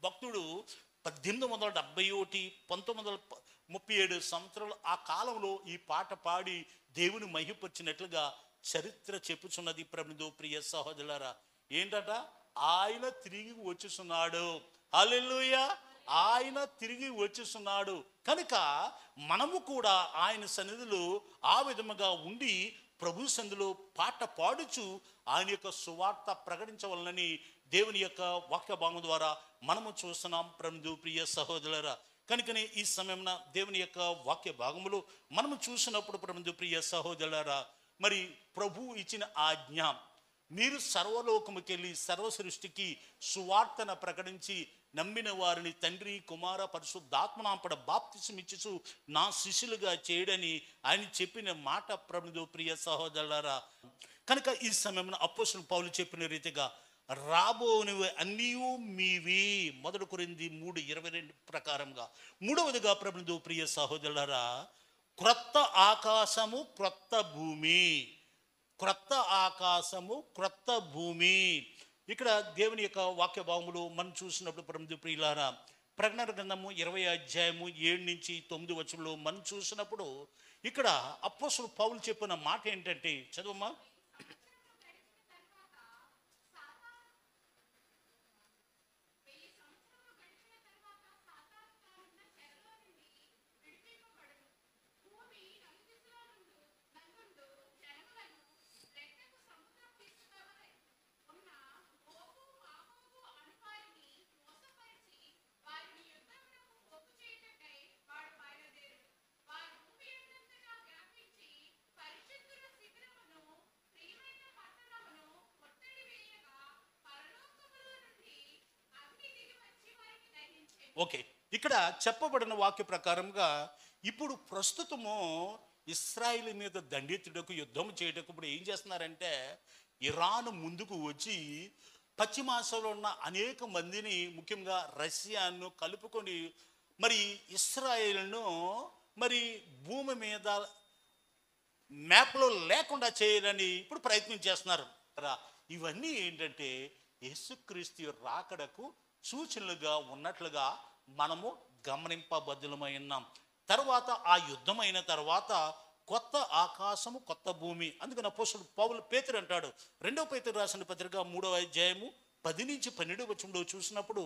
భక్తుడు 1871 1937 సంవత్సరాలు ఆ కాలంలో ఈ పాట పాడి దేవుని మహిమపరిచినట్లుగా చరిత్ర చెప్పుచున్నది. ప్రభువు ప్రియ సహోదరులారా, ఏంటట? ఆయన తిరిగి వచ్చుచున్నాడు. హల్లెలూయా. ఆయన తిరిగి వచ్చుచున్నాడు. కనుక మనము కూడా ఆయన సన్నిధిలో ఆ విధముగా ఉండి ప్రభు సన్నిధిలో పాట పాడుచు ఆయన యొక్క సువార్త ప్రకటించవలనని దేవుని యొక్క వాక్య భాగం ద్వారా మనము చూస్తున్నాం. ప్రభు ప్రియ సహోదరులారా, కనుకనే ఈ సమయంలో దేవుని యొక్క వాక్య భాగములు మనము చూసినప్పుడు ప్రభు ప్రియ సహోదరులారా, మరి ప్రభు ఇచ్చిన ఆజ్ఞ మీరు సర్వలోకముకెళ్ళి సర్వ సృష్టికి సువార్తన ప్రకటించి నమ్మిన వారిని తండ్రి కుమార పరిశుద్ధాత్మనాంపడ బాప్తిసమిచ్చుచు నా శిష్యులుగా చేయడని ఆయన చెప్పిన మాట ప్రభువు ప్రియ సహోదరులారా. కనుక ఈ సమయంలో అపోస్తలుడు పౌలు చెప్పిన రీతిగా రాబోనివి అన్నీ మీవి, 1 కొరింథీ 3:22 ప్రకారంగా. మూడవదిగా ప్రభువు ప్రియ సహోదరులారా, క్రొత్త ఆకాశము క్రొత్త భూమి, క్రొత్త ఆకాశము క్రొత్త భూమి. ఇక్కడ దేవుని యొక్క వాక్య భాగములు మనం చూసినప్పుడు ప్రభువు ప్రియులారా, ప్రకటన గ్రంథము 20 అధ్యాయము 7-9 వచనంలో మనం చూసినప్పుడు ఇక్కడ అపోస్తలుడు పౌలు చెప్పిన మాట ఏంటంటే, చదువమ్మా. ఓకే, ఇక్కడ చెప్పబడిన వాక్య ప్రకారంగా ఇప్పుడు ప్రస్తుతము ఇస్రాయిల్ మీద దండెత్తుటకు యుద్ధం చేయటకు ఇప్పుడు ఏం చేస్తున్నారంటే, ఇరాన్ ముందుకు వచ్చి పశ్చిమాసియాలో ఉన్న అనేక మందిని, ముఖ్యంగా రష్యాను కలుపుకొని మరి ఇస్రాయిల్ను మరి భూమి మీద మ్యాప్లో లేకుండా చేయాలని ఇప్పుడు ప్రయత్నం చేస్తున్నారు. ఇవన్నీ ఏంటంటే యేసుక్రీస్తు రాకడకు సూచనలుగా ఉన్నట్లుగా మనము గమనింపబద్దులమై ఉన్నాం. తర్వాత ఆ యుద్ధం అయిన తర్వాత కొత్త ఆకాశము కొత్త భూమి. అందుకని అపోస్తలుడు పౌలు పేతురు అంటాడు, 2వ పేతురు రాసిన పత్రిక 3వ అధ్యాయము 10-12 వచనంలో చూసినప్పుడు,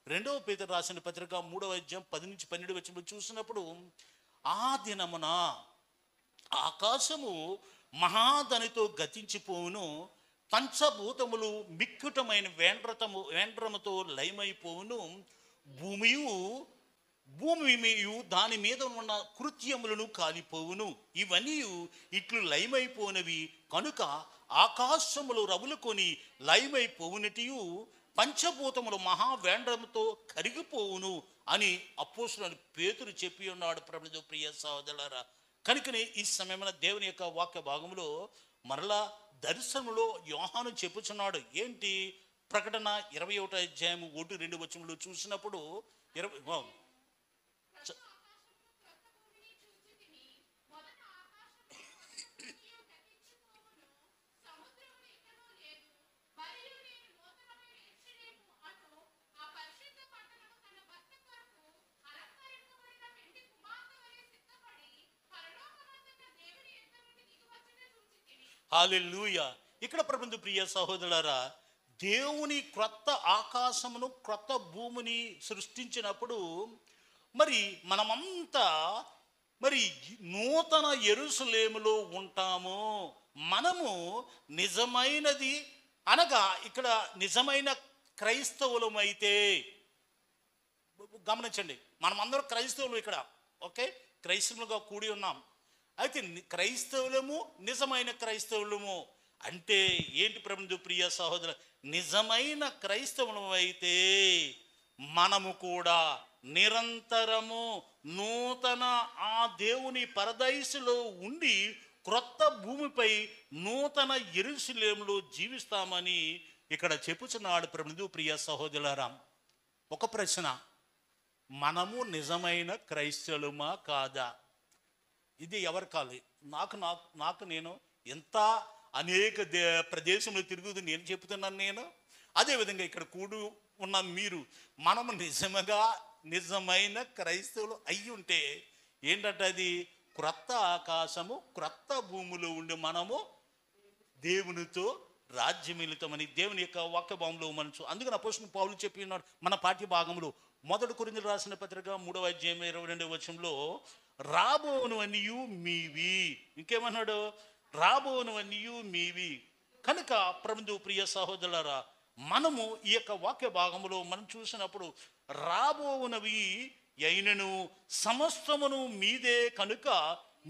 2వ పేతురు రాసిన పత్రిక 3వ అధ్యాయం 10-12 వచనంలో చూసినప్పుడు, ఆ దినమున ఆకాశము మహాధనితో గతించిపోవును, పంచభూతములు మిక్కుటమైన వేండ్రముతో లయమైపోవును, భూమియు దాని మీద ఉన్న కృత్యములను కాలిపోవును. ఇవన్నీ ఇట్లు లయమైపోనవి కనుక ఆకాశములు రవులుకొని లయమైపోవునటియు పంచభూతములు మహావేండ్రముతో కరిగిపోవును అని అపోస్తలుడు పేతురు చెప్పి ఉన్నాడు. ప్రభువు ప్రియ సహోదరులారా, కనుకనే ఈ సమయమైన దేవుని యొక్క వాక్య భాగంలో మరలా దర్శనములో యోహాను చెప్పుచున్నాడు. ఏంటి? ప్రకటన 21 అధ్యాయము 1-2 వచనంలో చూసినప్పుడు హల్లెలూయా. ఇక్కడ ప్రభువు ప్రియ సహోదరులారా, దేవుని క్రొత్త ఆకాశమును క్రొత్త భూమిని సృష్టించినప్పుడు మరి మనమంతా మరి నూతన యెరూషలేములో ఉంటాము. మనము నిజమైనది అనగా ఇక్కడ నిజమైన క్రైస్తవులమైతే, గమనించండి, మనమందరం క్రైస్తవులు ఇక్కడ, ఓకే, క్రైస్తవులుగా కూడి ఉన్నాం. అయితే క్రైస్తవులము నిజమైన క్రైస్తవులము అంటే ఏంటి ప్రభువు ప్రియ సహోదరు? నిజమైన క్రైస్తవులము అయితే మనము కూడా నిరంతరము నూతన ఆ దేవుని పరదైసులో ఉండి క్రొత్త భూమిపై నూతన యెరూషలేములో జీవిస్తామని ఇక్కడ చెప్పుచున్నాడు ప్రభువు ప్రియ సహోదరులారా. ఒక ప్రశ్న, మనము నిజమైన క్రైస్తవులమా కాదా? ఇది ఎవరు కాదు, నాకు నేను ఎంత అనేక ప్రదేశంలో తిరుగుతూ నేను చెప్తున్నాను. నేను అదేవిధంగా ఇక్కడ కూడి ఉన్న మీరు, మనము నిజమైన క్రైస్తవులు అయ్యి ఉంటే ఏంటంటే అది క్రొత్త ఆకాశము క్రొత్త భూమిలో ఉండి మనము దేవునితో రాజ్యమిలుతామని దేవుని యొక్క వాక్య భాగంలో మనసు. అందుకని అపోస్తలుడు పౌలు చెప్పి ఉన్నాడు మన పాఠ్య భాగంలో 1 కొరింథీయులకు రాసిన పత్రిక 3వ అధ్యాయం 22వ వచనంలో, రాబోనువన్నీయు మీవి. ఇంకేమన్నాడు? రాబోనువన్నీయు మీవి. కనుక ప్రభువు ప్రియ సహోదరులారా, మనము ఈ యొక్క వాక్య భాగంలో మనం చూసినప్పుడు రాబోవునవి అయినను సమస్తమును మీదే కనుక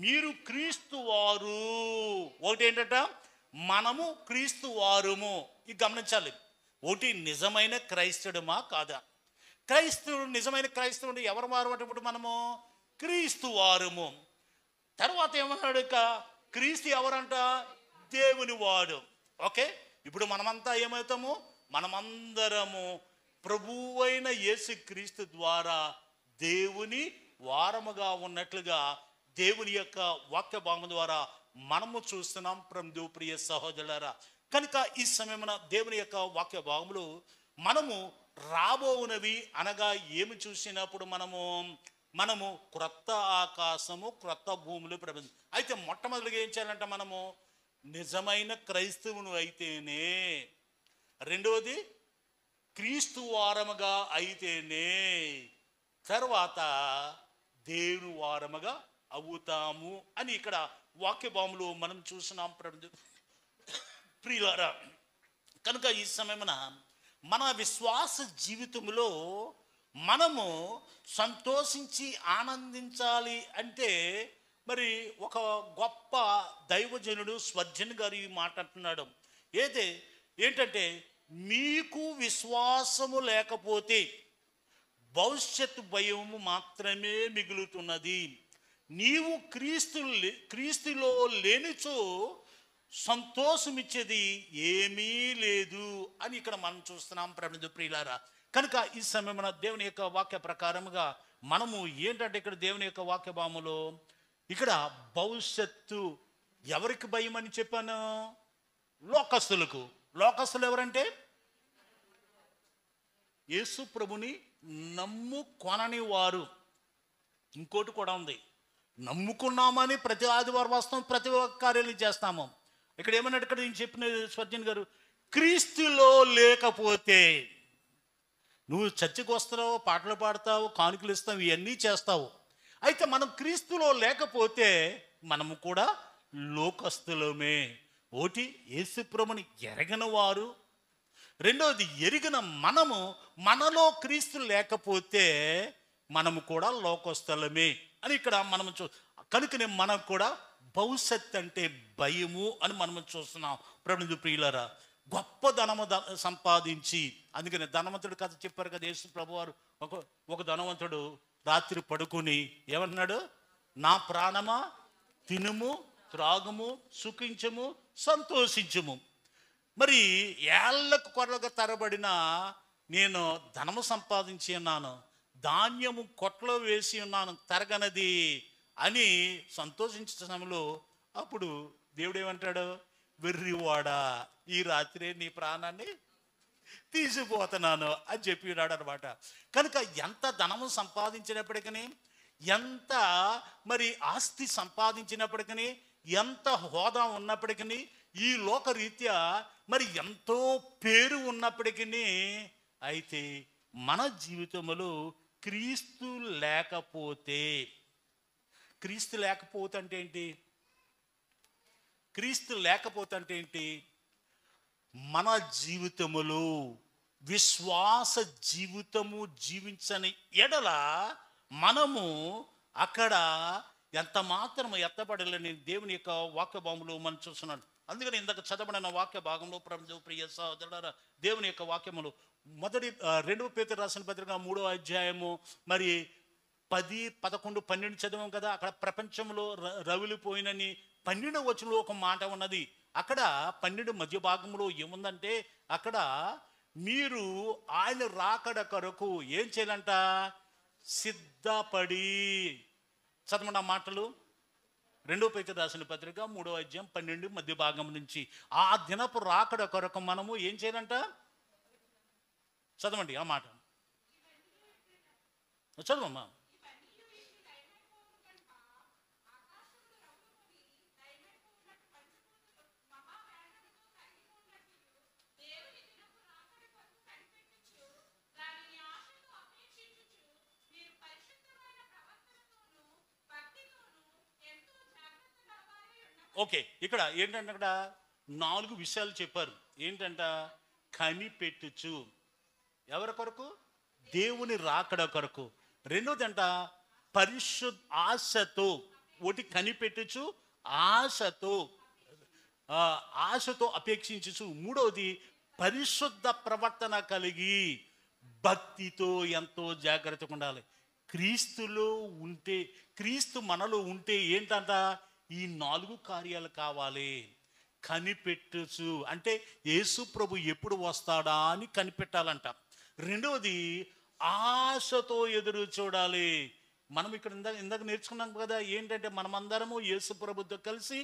మీరు క్రీస్తు వారు. ఒకటి ఏంటట? మనము క్రీస్తు వారుము. ఇది గమనించాలి. ఒకటి, నిజమైన క్రైస్తవుడమా కాదా? క్రైస్తవుడు, నిజమైన క్రైస్తవుడు ఎవరు వారు అంటే ఇప్పుడు మనము క్రీస్తు వారుము. తర్వాత ఏమన్నాడు ఇక? క్రీస్తు ఎవరంట? దేవుని వాడు. ఓకే, ఇప్పుడు మనమంతా ఏమవుతాము? మనమందరము ప్రభువైన యేసు క్రీస్తు ద్వారా దేవుని వారముగా ఉన్నట్లుగా దేవుని యొక్క వాక్య భాగం ద్వారా మనము చూస్తున్నాం ప్రభు ప్రియ సహోదరులారా. కనుక ఈ సమయమున దేవుని యొక్క వాక్య భాగములు మనము రాబోవునవి అనగా ఏమి చూసినప్పుడు మనము క్రొత్త ఆకాశము, క్రొత్త భూములు ప్రపంచం. అయితే మొట్టమొదటిగా ఏం చేయాలంటే మనము నిజమైన క్రైస్తవును అయితేనే, రెండవది క్రీస్తు వారముగా అయితేనే, తర్వాత దేవుని వారముగా అవుతాము అని ఇక్కడ వాక్య భాగంలో మనం చూసినాం ప్రియులారా. కనుక ఈ సమయమున మన విశ్వాస జీవితంలో మనము సంతోషించి ఆనందించాలి అంటే మరి ఒక గొప్ప దైవజనుడు స్వర్జన్ గారు ఈ మాట అంటున్నాడు. ఏంటంటే మీకు విశ్వాసము లేకపోతే భవిష్యత్తు భయము మాత్రమే మిగులుతున్నది. నీవు క్రీస్తులో లేనిచో సంతోషమిచ్చేది ఏమీ లేదు అని ఇక్కడ మనం చూస్తున్నాం ప్రభువు ప్రియులారా. కనుక ఈ సమయమున దేవుని యొక్క వాక్య ప్రకారముగా మనము ఏంటంటే ఇక్కడ దేవుని యొక్క వాక్య భాగములో ఇక్కడ భవిష్యత్తు ఎవరికి భయం అని చెప్పాను? లోకస్తులకు. లోకస్తులు ఎవరంటే యేసు ప్రభుని నమ్ముకొనని వారు. ఇంకోటి కూడా ఉంది, నమ్ముకున్నామని ప్రతి ఆదివారం వస్తాం, ప్రతి ఒక్క కార్యాలు చేస్తాము. ఇక్కడ ఏమన్నాడు? ఇక్కడ నేను చెప్పిన స్వర్జన్ గారు, క్రీస్తులో లేకపోతే నువ్వు చర్చికి వస్తావు, పాటలు పాడతావు, కానుకలు ఇస్తావు, ఇవన్నీ చేస్తావు. అయితే మనం క్రీస్తులో లేకపోతే మనము కూడా లోకస్తులమే. ఒకటి, యేసు ప్రభుని ఎరగని వారు. రెండవది, ఎరిగిన మనలో క్రీస్తు లేకపోతే మనము కూడా లోకస్తులమే అని ఇక్కడ మనము కనుకనే మనకు కూడా భవిష్యత్ అంటే భయము అని మనము చూస్తున్నాం ప్రభువు ప్రియులారా. గొప్ప ధనము సంపాదించి, అందుకని ధనవంతుడు కథ చెప్పారు కదా యేసు ప్రభు వారు. ఒక ధనవంతుడు రాత్రి పడుకుని ఏమంటున్నాడు? నా ప్రాణమా తినుము, త్రాగుము, సుఖించము, సంతోషించము. మరి ఏళ్లకు కొరలుగా తరబడిన నేను ధనము సంపాదించి ఉన్నాను, ధాన్యము కొట్లో వేసి ఉన్నాను, తరగనది అని సంతోషించే సమయంలో అప్పుడు దేవుడు ఏమంటాడు? వెర్రివాడా, ఈ రాత్రే నీ ప్రాణాన్ని తీసిపోతున్నాను అని చెప్పినాడు అనమాట. కనుక ఎంత ధనము సంపాదించినప్పటికీ, ఎంత మరి ఆస్తి సంపాదించినప్పటికీ, ఎంత హోదా ఉన్నప్పటికీ, ఈ లోకరీత్యా మరి ఎంతో పేరు ఉన్నప్పటికీ, అయితే మన జీవితంలో క్రీస్తు లేకపోతే అంటే ఏంటి? క్రీస్తు లేకపోతే అంటే ఏంటి? మన జీవితములో విశ్వాస జీవితము జీవించని ఎడల మనము అక్కడ ఎంత మాత్రం ఎత్తబడలేని దేవుని యొక్క వాక్య భాగంలో మనం చూస్తున్నాడు. అందుకని ఇందాక చదవబడిన వాక్య భాగంలో ప్రభు ప్రియ సహోదరులారా, దేవుని యొక్క వాక్యములు మొదటి 2 పేతురు రాసిన పత్రిక 3వ అధ్యాయము మరి 10, 11, 12 చదివాం కదా. అక్కడ ప్రపంచంలో రవిలిపోయినని 12వ వచనంలో ఒక మాట ఉన్నది. అక్కడ 12 మధ్య భాగంలో ఏముందంటే, అక్కడ మీరు ఆయన రాకడ కొరకు ఏం చేయాలంట? సిద్ధపడి. చదవండి ఆ మాటలు. 2 పేతురు రాసిన పత్రిక 3వ అధ్యాయం 12 మధ్య భాగం నుంచి. ఆ దినపు రాకడ కొరకు మనము ఏం చేయాలంట? చదవండి ఆ మాట. చదవమ్మా. ఓకే, ఇక్కడ ఏంటంటే అక్కడ 4 విషయాలు చెప్పారు. ఏంటంట? కనిపెట్టుచు. ఎవరి కొరకు? దేవుని రాకడ కొరకు. రెండోదంట ఆశతో. ఒకటి కనిపెట్టుచు, ఆశతో. ఆ, ఆశతో అపేక్షించు. మూడవది పరిశుద్ధ ప్రవర్తన కలిగి భక్తితో ఎంతో జాగ్రత్తగా ఉండాలి. క్రీస్తులో ఉంటే, క్రీస్తు మనలో ఉంటే ఏంటంట, ఈ 4 కార్యాలు కావాలి. కనిపెట్టచ్చు అంటే యేసు ప్రభు ఎప్పుడు వస్తాడా అని కనిపెట్టాలంట. రెండవది ఆశతో ఎదురు చూడాలి. మనం ఇక్కడ ఇందాక నేర్చుకున్నాం కదా, ఏంటంటే మనమందరము యేసు ప్రభుతో కలిసి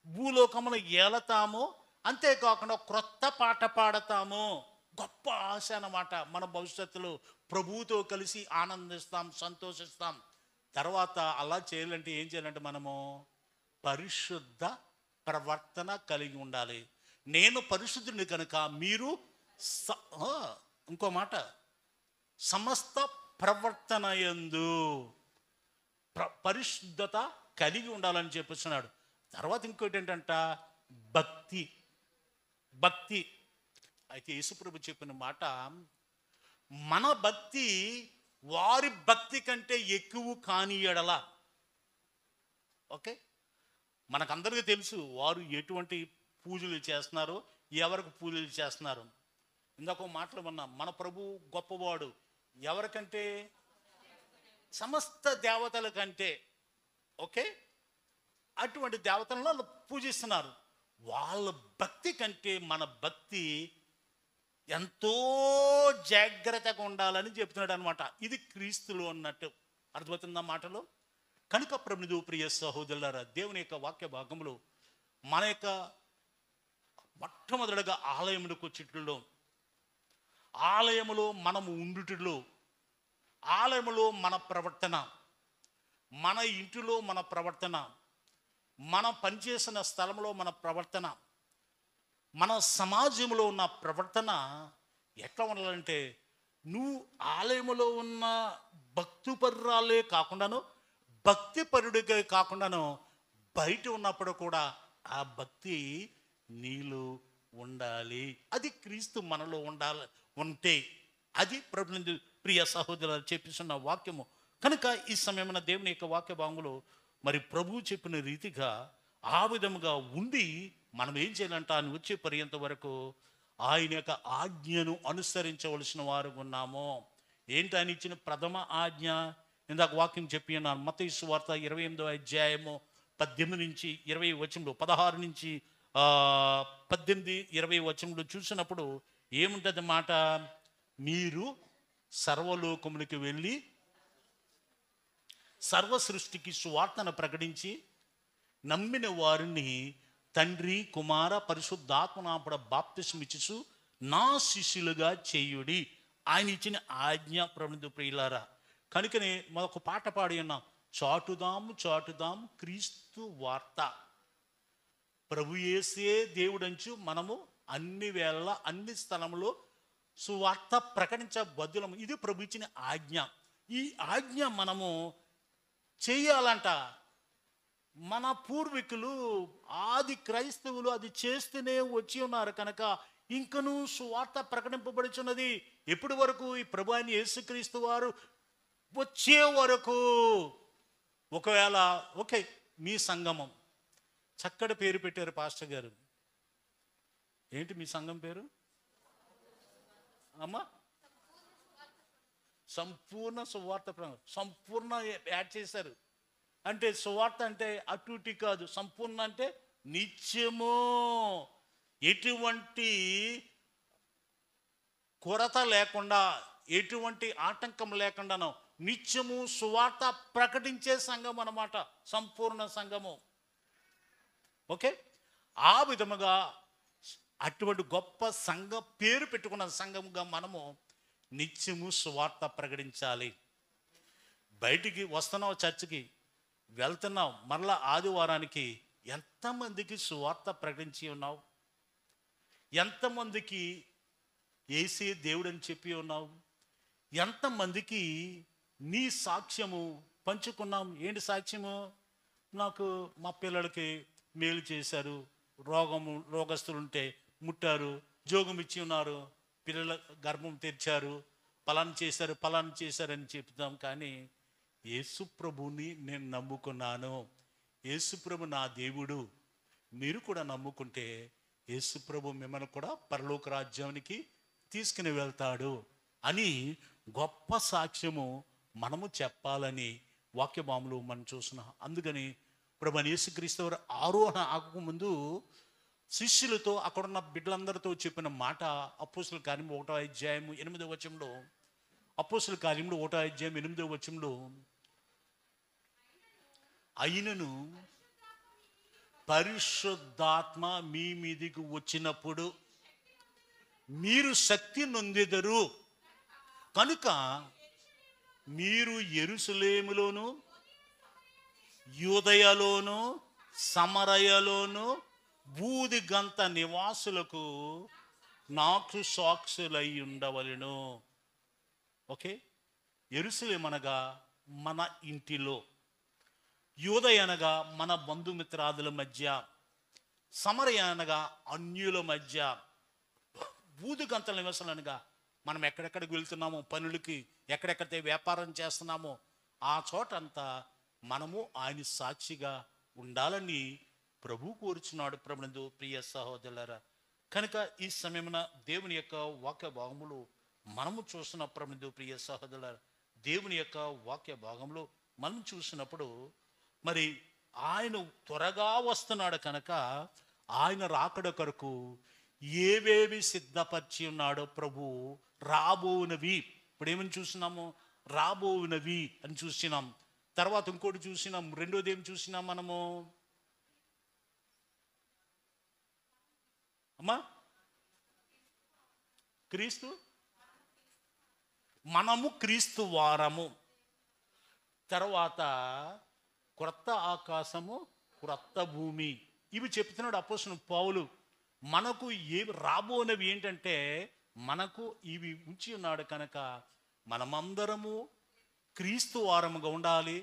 భూలోకమును ఏలతాము, అంతేకాకుండా క్రొత్త పాట పాడతాము. గొప్ప ఆశ అన్నమాట. మన భవిష్యత్తులో ప్రభువుతో కలిసి ఆనందిస్తాం, సంతోషిస్తాం. తర్వాత అలా చేయాలంటే ఏం చేయాలంటే మనము పరిశుద్ధ ప్రవర్తన కలిగి ఉండాలి. నేను పరిశుద్ధుని కనుక మీరు ఇంకో మాట, సమస్త ప్రవర్తన యందు పరిశుద్ధత కలిగి ఉండాలని చెప్పిస్తున్నాడు. తర్వాత ఇంకోటి ఏంటంట, భక్తి. భక్తి అయితే యేసుప్రభు చెప్పిన మాట, మన భక్తి వారి భక్తి కంటే ఎక్కువ కాని ఎడల. ఓకే, మనకందరికీ తెలుసు వారు ఎటువంటి పూజలు చేస్తున్నారు, ఎవరికి పూజలు చేస్తున్నారు. ఇందాక మాటలు విన్నాం, మన ప్రభు గొప్పవాడు ఎవరికంటే, సమస్త దేవతల కంటే. ఓకే, అటువంటి దేవతలను వాళ్ళు పూజిస్తున్నారు. వాళ్ళ భక్తి కంటే మన భక్తి ఎంతో జాగ్రత్తగా ఉండాలని చెప్తున్నాడు అనమాట. ఇది క్రీస్తులో ఉన్నట్టు అర్థమవుతుందా మాటలో. కనుక ప్రభునిదు ప్రియ సహోదరులారా, దేవుని యొక్క వాక్య భాగంలో మన యొక్క మొట్టమొదటిగా ఆలయములకు వచ్చేట్లో, ఆలయములో మనము ఉండుటలో, ఆలయములో మన ప్రవర్తన, మన ఇంటిలో మన ప్రవర్తన, మనం పనిచేసిన స్థలంలో మన ప్రవర్తన, మన సమాజంలో ఉన్న ప్రవర్తన ఎట్లా ఉండాలంటే, నువ్వు ఆలయములో ఉన్న భక్తిపరురాలే కాకుండాను, భక్తిపరుడిగా కాకుండాను, బయట ఉన్నప్పుడు కూడా ఆ భక్తి నీలో ఉండాలి. అది క్రీస్తు మనలో ఉంటే అది ప్రభునందు ప్రియ సహోదరులు చెప్పిస్తున్న వాక్యము. కనుక ఈ సమయమున దేవుని యొక్క వాక్య భాగంలో మరి ప్రభువు చెప్పిన రీతిగా ఆ విధముగా ఉండి మనం ఏం చేయాలంట, అని వచ్చే పర్యంత వరకు ఆయన యొక్క ఆజ్ఞను అనుసరించవలసిన వారు ఉన్నాము. ఏంటి ఆయన ఇచ్చిన ప్రథమ ఆజ్ఞ? ఇందాక వాక్యం చెప్పి ఉన్నాను, మత్తయి సువార్త 28వ అధ్యాయము 18 నుంచి 20 వచనంలో, 16 నుంచి 18, 20 వచనంలో చూసినప్పుడు ఏముంటుంది మాట, మీరు సర్వలోకమునికి వెళ్ళి సర్వ సృష్టికి సువార్తను ప్రకటించి నమ్మిన వారిని తండ్రి కుమార పరిశుద్ధాత్మనామమున బాప్తిస్మం ఇచ్చుచు నా శిష్యులుగా చేయుడి. ఆయన ఇచ్చిన ఆజ్ఞ ప్రభునందు ప్రియులారా. కనుకనే మనకు పాట పాడి ఉన్నాం, చాటుదాము చాటుదాము క్రీస్తు వార్త. ప్రభు యేసే దేవుడంచు మనము అన్ని వేళ అన్ని స్థలంలో సువార్త ప్రకటించబద్దులము. ఇది ప్రభు ఇచ్చిన ఆజ్ఞ. ఈ ఆజ్ఞ మనము చేయాలంట. మన పూర్వీకులు ఆది క్రైస్తవులు అది చేస్తూనే వచ్చి ఉన్నారు కనుక ఇంకనూ సువార్త ప్రకటింపబడుచున్నది. ఎప్పటి వరకు? ఈ ప్రభు అయిన యేసుక్రీస్తు వారు వచ్చే వరకు. ఒకవేళ ఓకే, మీ సంగమం చక్కటి పేరు పెట్టారు పాస్టర్ గారు. ఏంటి మీ సంఘం పేరు? అమ్మా, సంపూర్ణ సువార్త. సంపూర్ణ యాడ్ చేశారు. అంటే సువార్త అంటే అటు ఇటు కాదు, సంపూర్ణ అంటే నిత్యము, ఎటువంటి కొరత లేకుండా, ఎటువంటి ఆటంకం లేకుండాను నిత్యము సువార్త ప్రకటించే సంఘం అన్నమాట, సంపూర్ణ సంఘము. ఓకే, ఆ విధముగా అటువంటి గొప్ప సంఘం పేరు పెట్టుకున్న సంఘముగా మనము నిత్యము సువార్త ప్రకటించాలి. బయటికి వస్తున్నావు, చర్చికి వెళ్తున్నావు, మరలా ఆదివారానికి ఎంతమందికి సువార్త ప్రకటించి ఉన్నావు? ఎంతమందికి యేసే దేవుడని చెప్పి ఉన్నావు? ఎంతమందికి నీ సాక్ష్యము పంచుకున్నాం? ఏంటి సాక్ష్యము? నాకు మా పిల్లలకి మేలు చేశారు, రోగస్తులుంటే ముట్టారు, జోగం ఇచ్చి ఉన్నారు, పిల్లల గర్భం తెరిచారు, పలానా చేశారని చెప్తాం. కానీ యేసు ప్రభుని నేను నమ్ముకున్నాను, యేసు ప్రభు నా దేవుడు, మీరు కూడా నమ్ముకుంటే యేసు ప్రభు మిమ్మల్ని కూడా పరలోక రాజ్యానికి తీసుకుని వెళ్తాడు అని గొప్ప సాక్ష్యము మనము చెప్పాలని వాక్యభాములు మనం చూస్తున్నాం. అందుకని ప్రభు యేసుక్రీస్తు వారు ఆరోహణ ఆగకముందు శిష్యులతో అక్కడున్న బిడ్డలందరితో చెప్పిన మాట అపోస్తుల కార్యం 1వ అధ్యాయం 8వ వచనంలో, అపోస్తుల కార్యంలో 1వ అధ్యాయం 8వ వచనంలో, అయినను పరిశుద్ధాత్మ మీ మీదికి వచ్చినప్పుడు మీరు శక్తి నొందెదరు కనుక మీరు యెరూషలేములోను యూదయలోను సమరయలోను బూది గంత నివాసులకు నాకు సాక్షులై ఉండవలెను. ఓకే, యెరూషలేము అనగా మన ఇంటిలో, యూదయ అనగా మన బంధుమిత్రాదుల మధ్య, సమరయ అనగా అన్యుల మధ్య, బూది గంతల నివాసులు అనగా మనం ఎక్కడెక్కడికి వెళ్తున్నామో పనులకి, ఎక్కడెక్కడైతే వ్యాపారం చేస్తున్నామో ఆ చోటంతా మనము ఆయన సాక్షిగా ఉండాలని ప్రభు కోరుచున్నాడు. ప్రభునందు ప్రియ సహోదరులారా, కనుక ఈ సమయమున దేవుని యొక్క వాక్య భాగములు మనము చూస్తున్న ప్రభునందు ప్రియ సహోదరులారా, దేవుని యొక్క వాక్య భాగంలో మనం చూసినప్పుడు మరి ఆయన త్వరగా వస్తున్నాడు కనుక ఆయన రాకడ కొరకు ఏవేవి సిద్ధపరిచి ఉన్నాడో ప్రభు రాబోనవి, ఇప్పుడు ఏమని చూసినాము, రాబోనవి అని చూసినాం. తర్వాత ఇంకోటి చూసినాం, రెండోది ఏం చూసినాం మనము అమ్మా, క్రీస్తు, మనము క్రీస్తు వారము, తర్వాత క్రొత్త ఆకాశము క్రొత్త భూమి, ఇవి చెప్తున్నాడు అపోస్తలుడు పౌలు. మనకు ఏవి రాబోనవి ఏంటంటే మనకు ఇవి ఉంచి ఉన్నాడు కనుక మనమందరము క్రీస్తు వారముగా ఉండాలి,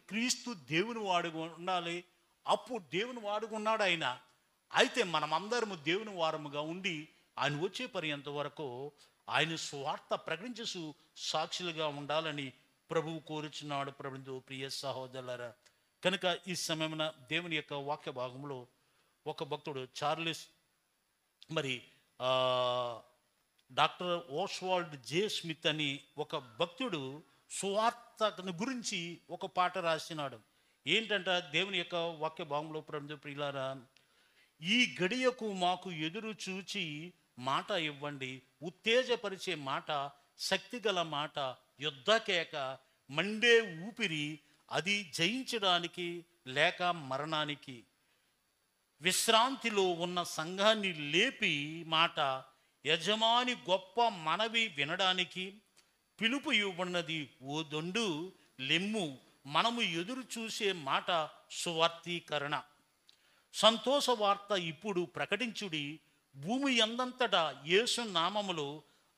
క్రీస్తు దేవుని వాడుగా ఉండాలి. అప్పుడు దేవుని వాడుగా ఉన్నాడు ఆయన. అయితే మనమందరము దేవుని వారముగా ఉండి ఆయన వచ్చే పర్యంత వరకు ఆయన స్వార్థ ప్రకటించు సాక్షులుగా ఉండాలని ప్రభువు కోరుచున్నాడు. ప్రభువు ప్రియ సహోదరులారా, కనుక ఈ సమయమున దేవుని యొక్క వాక్య భాగంలో ఒక భక్తుడు చార్లెస్ మరి డాక్టర్ ఓస్వాల్డ్ జే స్మిత్ అని ఒక భక్తుడు సువార్తను గురించి ఒక పాట రాసినాడు. ఏంటంటే దేవుని యొక్క వాక్య భాగంలో ప్రభువు ప్రియులారా, ఈ గడియకు మాకు ఎదురు చూచి మాట ఇవ్వండి, ఉత్తేజపరిచే మాట, శక్తిగల మాట, యుద్ధకేక, మండే ఊపిరి, అది జయించడానికి లేక మరణానికి, విశ్రాంతిలో ఉన్న సంఘాన్ని లేపి మాట, యజమాని గొప్ప మనవి వినడానికి, పిలుపు ఇవ్వబడినది ఓ దొండు లెమ్ము, మనము ఎదురు చూసే మాట సువార్తీకరణ. సంతోష వార్త ఇప్పుడు ప్రకటించుడి, భూమి ఎందంతటా యేసు నామములో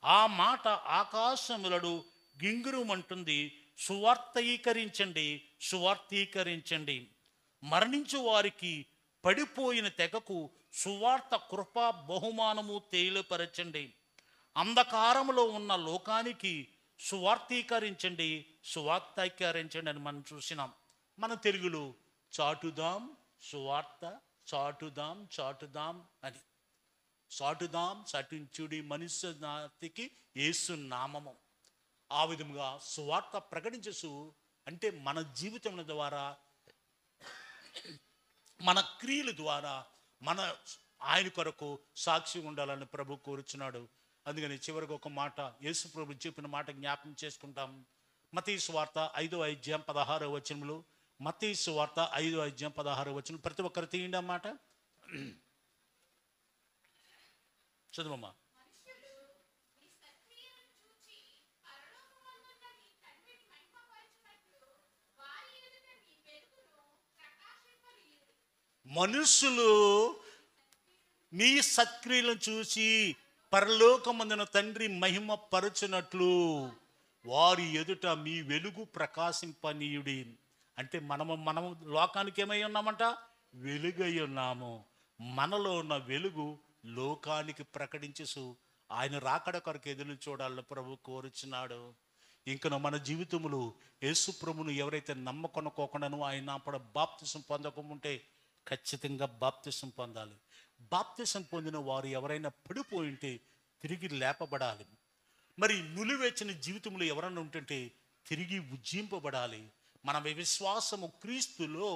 ఆ మాట ఆకాశములను గింగురుమంటుంది, సువార్తీకరించండి, సువార్తీకరించండి. మరణించు వారికి, పడిపోయిన తెగకు సువార్త కృప బహుమానము తేలిపరచండి. అంధకారములో ఉన్న లోకానికి సువార్తీకరించండి, సువార్తీకరించండి అని మనం చూసినాం. మన తెలుగులో చాటుదాం సువార్త, చాటుదాం చాటుదాం అని, చాటుదాం చాటించుడి మనుష్య జాతికి యేసు నామము. ఆ విధముగా సువార్త ప్రకటించు అంటే మన జీవితం ద్వారా, మన క్రియల ద్వారా మన ఆయన కొరకు సాక్షి ఉండాలని ప్రభు కోరుచున్నాడు. అందుకని చివరికి ఒక మాట యేసు ప్రభు చెప్పిన మాట జ్ఞాపకం చేసుకుంటాం. మత్తయి సువార్త 5వ అధ్యాయం 16వ వచనములు, మత్తయి సువార్త 5వ అధ్యాయం 16వ వచనం. ప్రతి ఒక్కరు తీయండి ఆ మాట, చదువమ్మా. మనుషులు మీ సత్క్రియలను చూసి పరలోకమందున తండ్రి మహిమ పరచునట్లు వారి ఎదుట మీ వెలుగు ప్రకాశింపనీయుడి. అంటే మనము లోకానికి ఏమై ఉన్నామంట, వెలుగై ఉన్నాము. మనలో ఉన్న వెలుగు లోకానికి ప్రకటించు ఆయన రాకడ కొరకు ఎదురు చూడాలని ప్రభు కోరుచున్నాడు. ఇంకను మన జీవితములు యేసు ప్రభును ఎవరైతే నమ్మకొనుకోకుండాను ఆయన అప్పుడు బాప్తిసం పొందకముంటే ఖచ్చితంగా బాప్తిసం పొందాలి. బాప్తిసం పొందిన వారు ఎవరైనా పడిపోయి ఉంటే తిరిగి లేపబడాలి. మరి నులివేచిన జీవితంలో ఎవరన్నా ఉంటుంటే తిరిగి ఉజ్జింపబడాలి. మన విశ్వాసము క్రీస్తులో,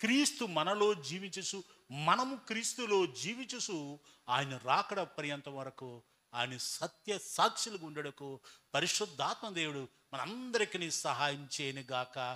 క్రీస్తు మనలో జీవించసు, మనము క్రీస్తులో జీవించసు ఆయన రాకడ పర్యంతం వరకు ఆయన సత్య సాక్షులుగా ఉండడకు పరిశుద్ధాత్మ దేవుడు మనందరికీ సహాయం చేయను గాక.